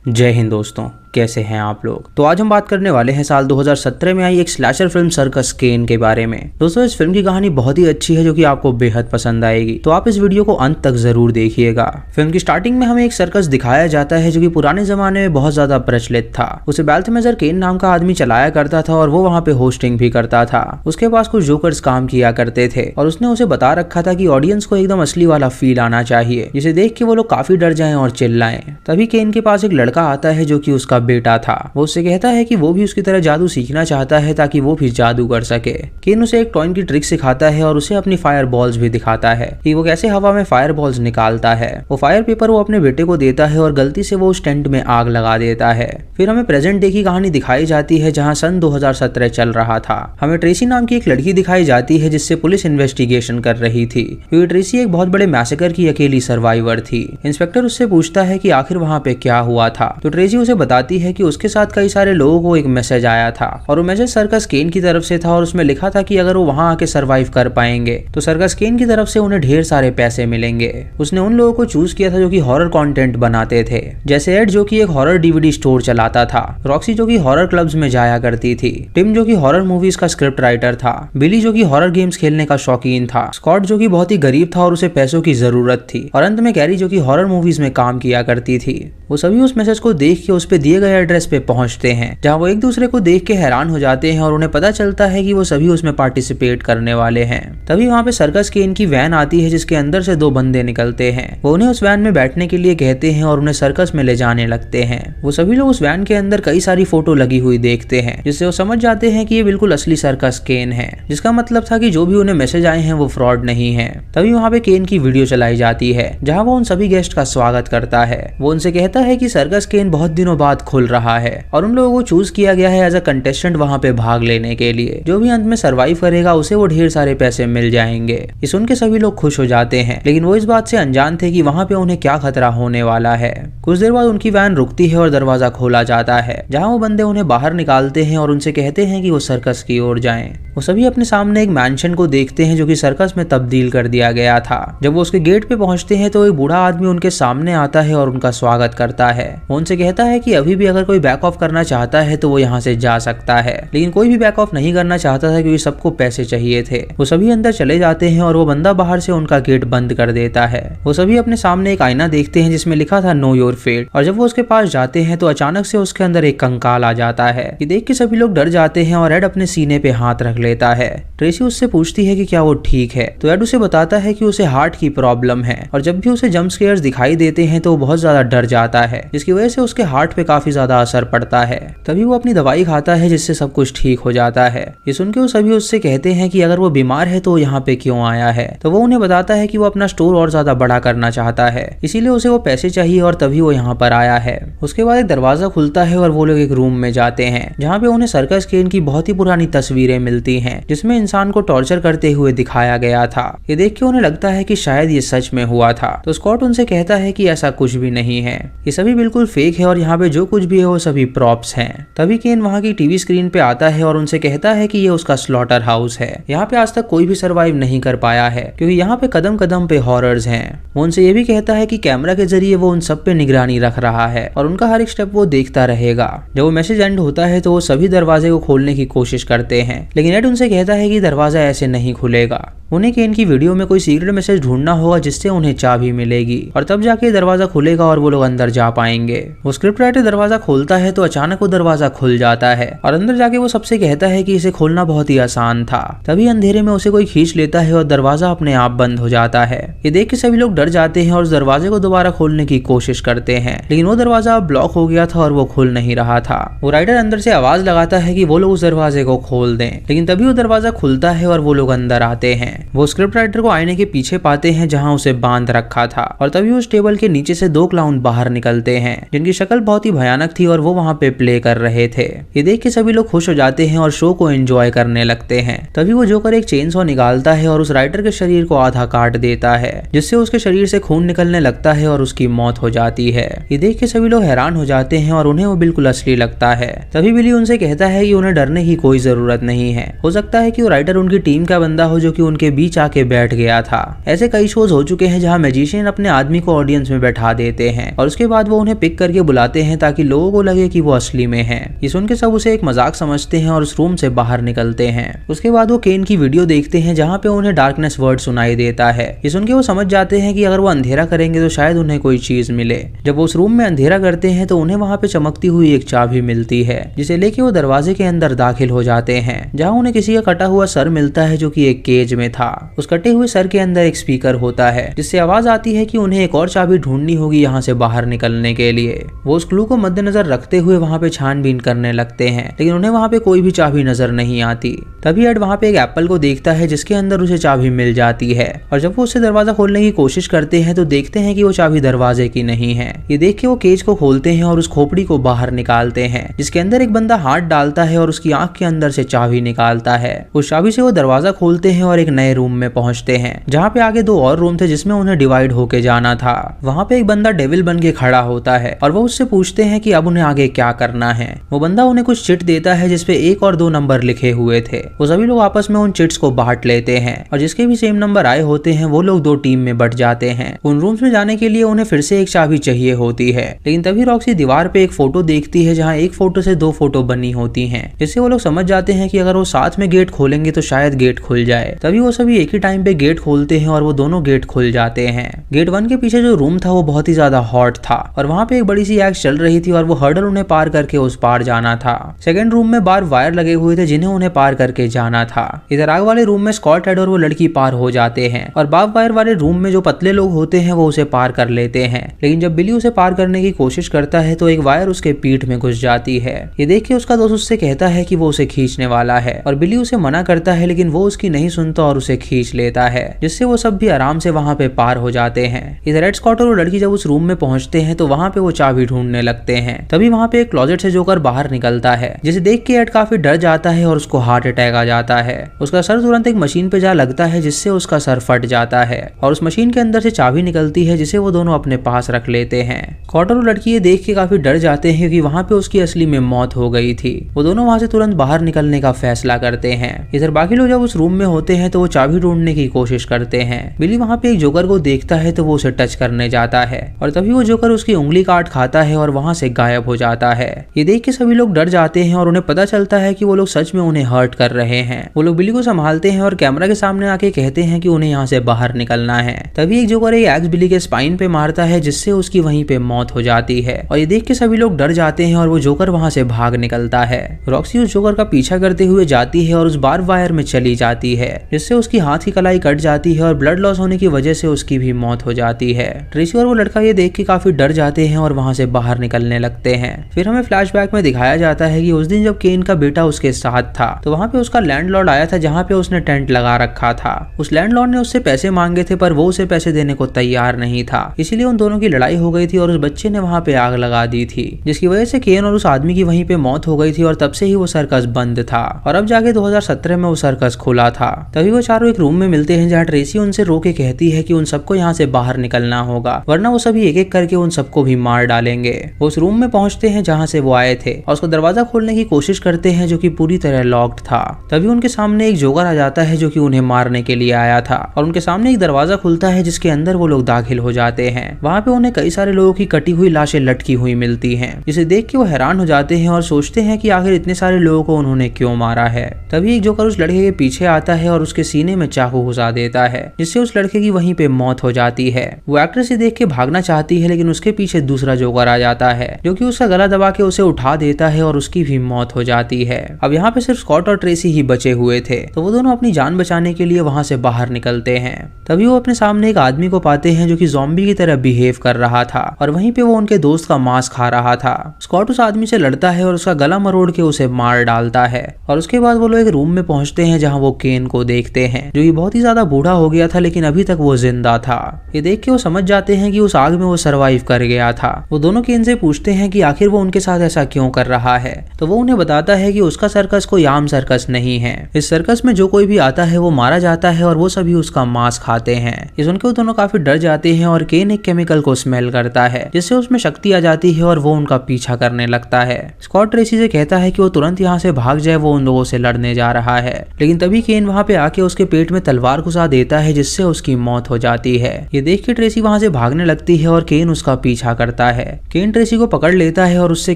जय हिंद दोस्तों, कैसे हैं आप लोग। तो आज हम बात करने वाले हैं साल 2017 में आई एक स्लैशर फिल्म सर्कस केन के बारे में। दोस्तों इस फिल्म की कहानी बहुत ही अच्छी है जो कि आपको बेहद पसंद आएगी, तो आप इस वीडियो को अंत तक जरूर देखिएगा। फिल्म की स्टार्टिंग में हमें एक सर्कस दिखाया जाता है जो कि पुराने जमाने में बहुत ज्यादा प्रचलित था। उसे बाल्थमेजर केन नाम का आदमी चलाया करता था और वो वहाँ पे होस्टिंग भी करता था। उसके पास कुछ जोकर्स काम किया करते थे और उसने उसे बता रखा था कि ऑडियंस को एकदम असली वाला फील आना चाहिए, जिसे देख के वो लोग काफी डर जाएं और चिल्लाएं। तभी केन के पास एक लड़का आता है जो कि उसका बेटा था। वो उससे कहता है कि वो भी उसकी तरह जादू सीखना चाहता है ताकि वो भी जादू कर सके। केन उसे एक टॉइन की ट्रिक सिखाता है और उसे अपनी फायर बॉल्स भी दिखाता है कि वो कैसे हवा में फायर बॉल्स निकालता है। वो फायर पेपर वो अपने बेटे को देता है और गलती से वो उस टेंट में आग लगा देता है। फिर हमें प्रेजेंट डे की कहानी दिखाई जाती है जहाँ सन 2017 चल रहा था। हमें ट्रेसी नाम की एक लड़की दिखाई जाती है जिससे पुलिस इन्वेस्टिगेशन कर रही थी, क्योंकि ट्रेसी एक बहुत बड़े मैसेकर की अकेली सर्वाइवर थी। इंस्पेक्टर उससे पूछता है कि आखिर वहाँ पे क्या हुआ था, तो ट्रेसी उसे बताती है कि उसके साथ कई सारे लोगों को एक मैसेज आया था और वो मैसेज सर्कस केन की तरफ से था और उसमें लिखा था कि अगर वो वहां आके सरवाइव कर पाएंगे तो सर्कस केन की तरफ से उन्हें ढेर सारे पैसे मिलेंगे। उसने उन लोगों को चूज किया था जो कि हॉरर कंटेंट बनाते थे, जैसे एड जो कि एक हॉरर डीवीडी स्टोर चलाता था, रॉक्सी जो कि हॉरर क्लब्स में जाया करती थी, टिम जो कि हॉरर मूवीज का स्क्रिप्ट राइटर था, बिली जो कि हॉरर गेम्स खेलने का शौकीन था, स्कॉट जो कि बहुत ही गरीब था और उसे पैसों की जरूरत थी, और अंत में कैरी जो कि हॉरर मूवीज में काम किया करती थी। वो सभी उस मैसेज को देख के उस पे दिए गए एड्रेस पे पहुंचते हैं, जहां वो एक दूसरे को देख के हैरान हो जाते हैं और उन्हें पता चलता है कि वो सभी उसमें पार्टिसिपेट करने वाले हैं। तभी वहां पे सर्कस केन की वैन आती है जिसके अंदर से दो बंदे निकलते हैं। वो उन्हें उस वैन में बैठने के लिए कहते हैं और उन्हें सर्कस में ले जाने लगते हैं। वो सभी लोग उस वैन के अंदर कई सारी फोटो लगी हुई देखते हैं, जिससे वो समझ जाते हैं कि ये बिल्कुल असली सर्कस केन है, जिसका मतलब था कि जो भी उन्हें मैसेज आए हैं वो फ्रॉड नहीं है। तभी वहाँ पे केन की वीडियो चलाई जाती है जहाँ वो उन सभी गेस्ट का स्वागत करता है। वो उनसे कहता है कि सर्कस केन बहुत दिनों बाद खुल रहा है और उन लोगों को चूज किया गया है एज अ कंटेस्टेंट वहाँ पे भाग लेने के लिए। जो भी अंत में सरवाइव करेगा उसे वो ढेर सारे पैसे मिल जाएंगे। ये सुन के सभी लोग खुश हो जाते हैं, लेकिन वो इस बात से अनजान थे कि वहाँ पे उन्हें क्या खतरा होने वाला है। कुछ देर बाद उनकी वैन रुकती है और दरवाजा खोला जाता है, जहाँ वो बंदे उन्हें बाहर निकालते हैं और उनसे कहते हैं कि वो सर्कस की ओर जाएं। वो सभी अपने सामने एक मैंशन को देखते हैं जो कि सर्कस में तब्दील कर दिया गया था। जब वो उसके गेट पे पहुंचते हैं तो एक बूढ़ा आदमी उनके सामने आता है और उनका स्वागत करता है। वो उनसे कहता है कि अभी भी अगर कोई बैक ऑफ करना चाहता है तो वो यहाँ से जा सकता है, लेकिन कोई भी बैक ऑफ नहीं करना चाहता था क्योंकि सबको पैसे चाहिए थे। वो सभी अंदर चले जाते हैं और वो बंदा बाहर से उनका गेट बंद कर देता है। वो सभी अपने सामने एक आईना देखते हैं जिसमें लिखा था नो योर फेट, और जब वो उसके पास जाते हैं तो अचानक से उसके अंदर एक कंकाल आ जाता है। ये देख के सभी लोग डर जाते हैं और एड अपने सीने पे हाथ रख लेता है। ट्रेसी उससे पूछती है कि क्या वो ठीक है, तो एड उसे बताता है कि उसे हार्ट की प्रॉब्लम है और जब भी उसे जंप स्केयर्स दिखाई देते हैं तो वो बहुत ज्यादा डर जाता है, जिसकी वजह से उसके हार्ट पे काफी ज्यादा असर पड़ता है। तभी वो अपनी दवाई खाता है जिससे सब कुछ ठीक हो जाता है। ये सुन के वो सभी उससे कहते हैं कि अगर वो बीमार है तो वो यहाँ पे क्यों आया है, तो वो उन्हें बताता है कि वो अपना स्टोर और ज्यादा बड़ा करना चाहता है, इसीलिए उसे वो पैसे चाहिए और तभी वो यहाँ पर आया है। उसके बाद एक दरवाजा खुलता है और वो लोग एक रूम में जाते हैं जहाँ पे उन्हें सर्कस केन की बहुत ही पुरानी तस्वीरें मिलती हैं जिसमें इंसान को टॉर्चर करते हुए दिखाया गया था। ये देख के उन्हें लगता है कि शायद ये सच में हुआ था, तो स्कॉट उनसे कहता है कि ऐसा कुछ भी नहीं है, ये सभी बिल्कुल फेक है और यहाँ पे जो कुछ भी है वो सभी प्रॉप्स हैं। तभी केन वहाँ की टीवी स्क्रीन पे आता है और उनसे कहता है कि ये उसका स्लॉटर हाउस है। यहाँ पे आज तक कोई भी सरवाइव नहीं कर पाया है क्योंकि यहाँ पे कदम कदम पे हॉरर्स हैं। वो उनसे ये भी कहता है कि कैमरा के जरिए वो उन सब पे निगरानी रख रहा है और उनका हर एक स्टेप वो देखता रहेगा। जब वो मैसेज एंड होता है तो वो सभी दरवाजे को खोलने की कोशिश करते हैं, लेकिन एड उनसे कहता है कि दरवाजा ऐसे नहीं खुलेगा। उन्हें केन की वीडियो में कोई सीक्रेट मैसेज ढूंढना होगा जिससे उन्हें चाबी मिलेगी और तब जाके दरवाजा खुलेगा और वो लोग अंदर जा पाएंगे। वो स्क्रिप्ट राइटर दरवाजा खोलता है तो अचानक वो दरवाजा खुल जाता है और अंदर जाके वो सबसे कहता है कि इसे खोलना बहुत ही आसान था। तभी अंधेरे में उसे कोई खींच लेता है और दरवाजा अपने आप बंद हो जाता है। ये देख के सभी लोग डर जाते हैं और उस दरवाजे को दोबारा खोलने की कोशिश करते हैं, लेकिन वो दरवाजा ब्लॉक हो गया था और वो खुल नहीं रहा था। वो राइटर अंदर से आवाज लगाता है कि वो लोग उस दरवाजे को खोल दें, लेकिन तभी वो दरवाजा खुलता है और वो लोग अंदर आते हैं। वो स्क्रिप्ट राइटर को आईने के पीछे पाते हैं जहां उसे बांध रखा था और तभी उस टेबल के नीचे से दो क्लाउन बाहर निकलते हैं जिनकी शक्ल बहुत ही भयानक थी और वो वहां पे प्ले कर रहे थे। ये देख के सभी लोग खुश हो जाते हैं और शो को एंजॉय करने लगते हैं। तभी वो जोकर एक चेन सॉ निकालता है और उस राइटर के शरीर को आधा काट देता है, जिससे उसके शरीर से खून निकलने लगता है और उसकी मौत हो जाती है। ये देख के सभी लोग हैरान हो जाते हैं और उन्हें वो बिल्कुल असली लगता है। तभी बिली उनसे कहता है कि उन्हें डरने की कोई जरूरत नहीं है, हो सकता है कि वो राइटर उनकी टीम का बंदा हो जो कि उनके बीच आके बैठ गया था। ऐसे कई शोज हो चुके हैं जहाँ मैजिशियन अपने आदमी को ऑडियंस में बैठा देते हैं और उसके बाद वो उन्हें पिक करके बुलाते हैं ताकि ताकि लोगों को लगे कि वो असली में है। ये सुन के सब उसे एक मजाक समझते हैं और उस रूम से बाहर निकलते हैं। उसके बाद वो केन की वीडियो देखते हैं जहाँ पे उन्हें डार्कनेस वर्ड सुनाई देता है। ये सुन के वो समझ जाते हैं कि अगर वो अंधेरा करेंगे तो शायद उन्हें कोई चीज मिले। जब वो उस रूम में अंधेरा करते हैं तो उन्हें वहाँ पे चमकती हुई एक चाबी मिलती है, जिसे लेके वो दरवाजे के अंदर दाखिल हो जाते हैं, जहाँ उन्हें किसी का कटा हुआ सर मिलता है जो कि एक केज में था। उस कटे हुए सर के अंदर एक स्पीकर होता है जिससे आवाज आती है कि उन्हें एक और चाबी ढूंढनी होगी यहाँ से बाहर निकलने के लिए। वो उस क्लू को मद्देनजर रखते हुए वहाँ पे छानबीन करने लगते हैं, लेकिन उन्हें वहाँ पे कोई भी चाबी नजर नहीं आती। तभी एड वहाँ पे एक एप्पल को देखता है जिसके अंदर उसे चाबी मिल जाती है, और जब वो उससे दरवाजा खोलने की कोशिश करते हैं तो देखते हैं कि वो चाबी दरवाजे की नहीं है। ये देख के वो केज को खोलते हैं और उस खोपड़ी को बाहर निकालते हैं, जिसके अंदर एक बंदा हाथ डालता है और उसकी आंख के अंदर से चाबी निकालता है। उस चाबी से वो दरवाजा खोलते हैं और एक नए रूम में पहुंचते हैं, जहाँ पे आगे 2 और रूम थे जिसमें उन्हें डिवाइड होके जाना था। वहाँ पे एक बंदा डेविल बन के खड़ा होता है और वो उससे पूछते हैं कि अब उन्हें आगे क्या करना है। वो बंदा उन्हें कुछ चिट देता है जिसपे 1 और 2 नंबर लिखे हुए थे। वो सभी लोग आपस में उन चिट्स को बांट लेते हैं और जिसके भी सेम नंबर आए होते हैं वो लोग 2 टीम में बट जाते हैं। उन रूम्स में जाने के लिए उन्हें फिर से एक चाबी चाहिए होती है, लेकिन तभी रॉक्सी दीवार पे एक फोटो देखती है जहाँ एक फोटो से 2 फोटो बनी होती हैं, जिससे वो लोग समझ जाते हैं कि अगर वो साथ में गेट खोलेंगे तो शायद गेट खुल जाए। तभी वो सभी एक ही टाइम पे गेट खोलते हैं और वो दोनों गेट खुल जाते हैं। गेट 1 के पीछे जो रूम था वो बहुत ही ज्यादा हॉट था और वहाँ पे एक बड़ी सी एक्स चल रही थी और वो हर्डल उन्हें पार करके उस पार जाना था। सेकंड रूम में बार वायर लगे हुए थे जिन्हें उन्हें पार करके जाना था। इधर आग वाले रूम में स्कॉट हेड और वो लड़की पार हो जाते हैं और बार वायर वाले रूम में जो पतले लोग होते हैं वो उसे पार कर लेते हैं, लेकिन जब बिली उसे पार करने की कोशिश करता है तो एक वायर उसके पीठ में घुस जाती है। ये देख के उसका दोस्त उससे कहता है कि वो उसे खींचने वाला है और बिली उसे मना करता है, लेकिन वो उसकी नहीं सुनता और उसे खींच लेता है, जिससे वो सब भी आराम से वहाँ पे पार हो जाते हैं। इधर रेड स्कॉट और वो लड़की जब उस रूम में पहुंचते हैं तो वहाँ पे वो चाबी ढूंढने लगते हैं। तभी वहाँ पे एक क्लोजेट से जोकर बाहर निकलता है, जिसे देख के एड काफी डर जाता है और उसको हार्ट अटैक आ जाता है। उसका सर तुरंत एक मशीन पे जा लगता है जिससे उसका सर फट जाता है और उस मशीन के अंदर से चाबी निकलती है जिसे वो दोनों अपने पास रख लेते हैं। स्कॉट और लड़की ये देख के काफी डर जाते हैं क्योंकि वहाँ पे उसकी असली में मौत हो गई थी। वो दोनों वहाँ से तुरंत बाहर निकलने का फैसला करते हैं। इधर बाकी लोग जब उस रूम में होते हैं तो वो चाबी ढूंढने की कोशिश करते हैं। बिली वहाँ पे एक जोकर को देखता है तो वो उसे टच करने जाता है और तभी वो जोकर उसकी उंगली काट खाता है और वहाँ से गायब हो जाता है। ये देख के सभी लोग डर जाते हैं और उन्हें पता चलता है कि वो लोग सच में उन्हें हर्ट कर रहे हैं। वो लोग बिली को संभालते हैं और कैमरा के सामने आके कहते हैं कि उन्हें यहाँ से बाहर निकलना है। तभी एक जोकर एक एक्स बिली के स्पाइन पे मारता है जिससे उसकी वहीं पे मौत हो जाती है और ये देख के सभी लोग डर जाते हैं और वो जोकर वहाँ से भाग निकलता है। रॉक्सी उस जोकर का पीछा करते हुए जाती है और उस बार वायर में चली जाती है, जिससे उसकी हाथ की कलाई कट जाती है और ब्लड लॉस होने की वजह से उसकी भी मौत हो जाती है। ट्रेसी और वो लड़का ये देख के काफी डर जाते हैं और वहाँ से बाहर निकलने लगते हैं। फिर हमें फ्लैशबैक में दिखाया जाता है कि उस दिन जब केन का बेटा उसके साथ था तो वहाँ पे उसका लैंडलॉर्ड आया था जहाँ पे उसने टेंट लगा रखा था। उस लैंडलॉर्ड ने उससे पैसे मांगे थे पर वो उसे पैसे देने को तैयार नहीं था, इसीलिए उन दोनों की लड़ाई हो गई थी और उस बच्चे ने वहाँ पे आग लगा दी थी, जिसकी वजह से केन और उस आदमी की वहीं पे मौत हो गई थी और तब से ही वो सर्कस बंद था और अब जाके 2017 में वो सर्कस खुला था। तभी वो चारों एक रूम में मिलते हैं जहाँ ट्रेसी उनसे रोके कहती है कि उन सबको यहाँ से बाहर निकलना होगा वरना वो सभी एक एक करके उन सबको भी मार डालेंगे। वो उस रूम में पहुंचते हैं जहाँ से वो आए थे और उसको दरवाजा खोलने की कोशिश करते हैं जो कि पूरी तरह लॉक्ड था। तभी उनके सामने एक जोकर आ जाता है जो कि उन्हें मारने के लिए आया था और उनके सामने एक दरवाजा खुलता है जिसके अंदर वो लोग दाखिल हो जाते हैं। वहाँ पे उन्हें कई सारे लोगों की कटी हुई लाशें लटकी हुई मिलती हैं, जिसे देख के वो हैरान हो जाते हैं और सोचते हैं कि आखिर इतने सारे लोगों को उन्होंने क्यों मारा है। तभी एक जोकर उस लड़के के पीछे आता है और उसके सीने में चाकू घुसा देता है, जिससे उस लड़के की वहीं पे मौत हो जाती है। वो एक्ट्रेस से देख के भागना चाहती है लेकिन उसके पीछे दूसरा जोकर आ जाता है जो कि उसका गला दबा के उसे उठा देता है और उसकी भी मौत हो जाती है। अब यहाँ पे सिर्फ स्कॉट और ट्रेसी ही बचे हुए थे तो वो दोनों अपनी जान बचाने के लिए वहां से बाहर निकलते हैं। तभी वो अपने सामने एक आदमी को पाते हैं जो कि ज़ॉम्बी की तरह बिहेव कर रहा था और वहीं पे वो उनके दोस्त का मांस खा रहा था। स्कॉट उस आदमी से लड़ता है और उसका गला मरोड़ के उसे मार डालता है और उसके बाद वो लोग एक रूम में पहुंचते हैं जहाँ वो केन को देखते हैं जो कि बहुत ही ज्यादा बूढ़ा हो गया था लेकिन अभी तक वो जिंदा था। ये देख के वो समझ जाते हैं कि उस आग में वो सरवाइव कर गया था। वो दोनों केन से पूछते हैं कि आखिर वो उनके साथ ऐसा क्यों कर रहा है, तो वो उन्हें बताता है कि उसका सर्कस कोई आम सर्कस नहीं है। इस सर्कस में जो कोई भी आता है वो मारा जाता है और वो सभी उसका मांस खाते हैं। ये सुनकर वो दोनों काफी डर जाते हैं और केन एक केमिकल को स्मेल करता है जिससे उसमें शक्ति आ जाती है और वो उनका पीछा करने लगता है। स्कॉट ट्रेसी से कहता है कि वो तुरंत यहाँ से भाग जाए, वो उन लोगों से लड़ने जा रहा है, लेकिन तभी केन वहाँ पे आके उसके पेट में तलवार घुसा देता है जिससे उसकी मौत हो जाती है। ये देख के ट्रेसी वहाँ से भागने लगती है और केन उसका पीछा करता है। केन ट्रेसी को को पकड़ लेता है और उससे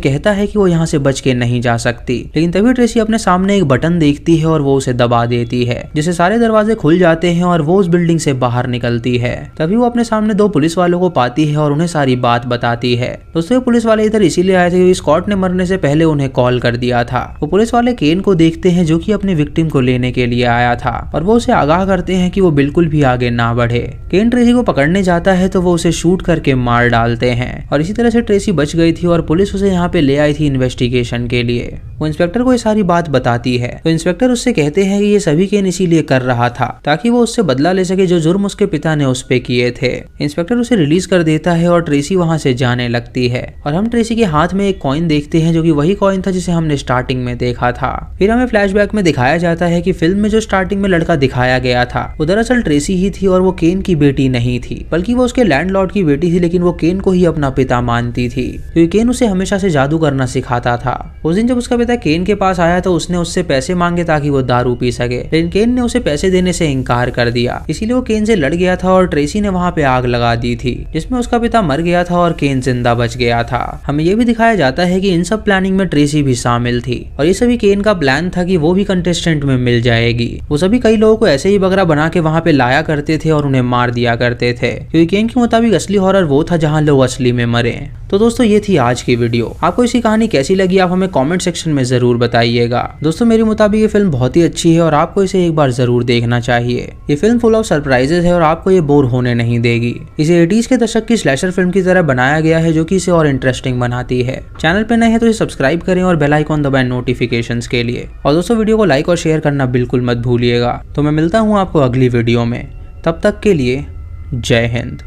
कहता है कि वो यहाँ से बच के नहीं जा सकती। लेकिन तभी ट्रेसी अपने सामने एक बटन देखती है और वो उसे दबा देती है, जिससे सारे दरवाजे खुल जाते हैं और वो उस बिल्डिंग से बाहर निकलती है। तभी वो अपने सामने 2 पुलिस वालों को पाती है और उन्हें सारी बात बताती है। दोस्तों ये पुलिस वाले इधर इसीलिए आए थे क्योंकि स्कॉट ने मरने से पहले उन्हें कॉल कर दिया था। वो पुलिस वाले केन को देखते हैं जो कि अपने विक्टिम को लेने के लिए आया था और वो उसे आगाह करते हैं कि वो बिल्कुल भी आगे ना बढ़े। केन ट्रेसी को पकड़ने जाता है तो वो उसे शूट करके मार डालते हैं और इसी तरह से ट्रेसी बच गई थी और पुलिस उसे यहाँ पे ले आई थी इन्वेस्टिगेशन के लिए। वो इंस्पेक्टर को ये सारी बात बताती है तो इंस्पेक्टर उससे कहते हैं कि ये सभी केन इसीलिए कर रहा था ताकि वो उससे बदला ले सके जो जुर्म उसके पिता ने उस पे किए थे। इंस्पेक्टर उसे रिलीज कर देता है और ट्रेसी वहां से जाने लगती है और हम ट्रेसी के हाथ में एक कॉइन देखते हैं जो कि वही कॉइन था जिसे हमने स्टार्टिंग में देखा था। फिर हमें फ्लैशबैक में दिखाया जाता है कि फिल्म में जो स्टार्टिंग में लड़का दिखाया गया था वो दरअसल ट्रेसी ही थी और वो केन की बेटी नहीं थी, बल्कि वो उसके लैंडलॉर्ड की बेटी थी। लेकिन वो केन को ही अपना पिता मानती थी क्योंकि केन उसे हमेशा से जादू करना सिखाता था। उस दिन जब उसका पिता केन के पास आया तो उसने उससे पैसे मांगे ताकि वो दारू पी सके, लेकिन केन ने उसे पैसे देने से इनकार कर दिया। इसीलिए वो केन से लड़ गया था और ट्रेसी ने वहां पे आग लगा दी थी जिसमें उसका पिता मर गया था और केन जिंदा बच गया था। हमें ये भी दिखाया जाता है कि इन सब प्लानिंग में ट्रेसी भी शामिल थी और ये सभी केन का प्लान था कि वो भी कंटेस्टेंट में मिल जाएगी। वो सभी कई लोगों को ऐसे ही बकरा बना के वहां पे लाया करते थे और उन्हें मार दिया करते थे क्योंकि केन के मुताबिक असली हॉरर वो था जहाँ लोग असली में मरे। तो दोस्तों ये थी आज की वीडियो। आपको इसकी कहानी कैसी लगी आप हमें कमेंट सेक्शन में जरूर बताइएगा। दोस्तों मेरे मुताबिक ये फिल्म बहुत ही अच्छी है और आपको इसे एक बार जरूर देखना चाहिए। ये फिल्म फुल ऑफ सरप्राइजेस है और आपको ये बोर होने नहीं देगी। इसे 80s के दशक की स्लैशर फिल्म की तरह बनाया गया है जो कि इसे और इंटरेस्टिंग बनाती है। चैनल पे नए हैं तो इसे सब्सक्राइब करें और बेल आइकॉन दबाएं नोटिफिकेशंस के लिए। और दोस्तों वीडियो को लाइक और शेयर करना बिल्कुल मत भूलिएगा। तो मैं मिलता हूँ आपको अगली वीडियो में, तब तक के लिए जय हिंद।